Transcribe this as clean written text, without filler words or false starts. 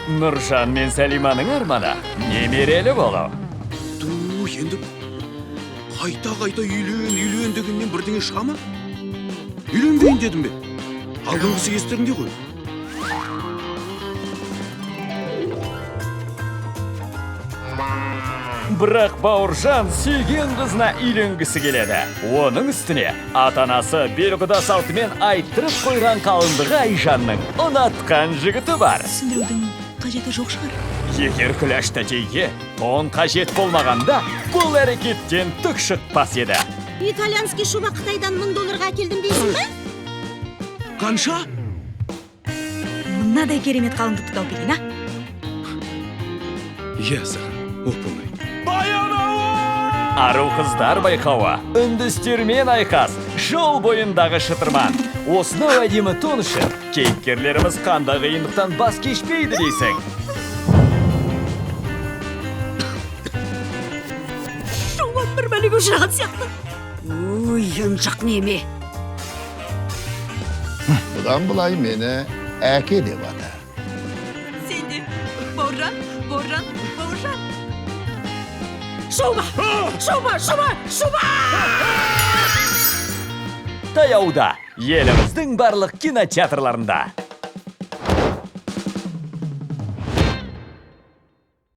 Нұржан мен Сәлиманың арманы немерелі болу. Енді қайта үйлен дегеннен бірдеңе шыға ма? Үйленбейін дедім бе? Алдыңғысы естеріңде ғой. Бірақ Бауыржан сүйген қызына үйленгісі келеді. Оның үстіне ата-анасы белгіда салтымен айттырып қойған қалыңдығы Айжанның ұнатқан жігіті бар. Түсіндірудің қажеті жоқ шығар. Егер күләш тәтейге тон қажет болмағанда, бұл әрекеттен түк шықпас еді. Итальянский шуба Қытайдан $1000 әкелдім дейсің бе? Қанша? Мынадай керемет қалыңдықты тауып берейін, а? Иә, саған, оп-оңай. Ару қыздар байқауы, үндістермен айқас, жол бойындағы шытырман. Осынау әдемі тон үшін кейіпкерлеріміз қандай қиындықтан бас кешпейді дейсің. Шуан бір бәлеге ұшыраған сияқты. Ой, ұншақ неме. Бұдан бұлай мені әке деп ата. Сен де, Бауыржан. Шуба! Таяуда еліміздің барлық кинотеатрларында.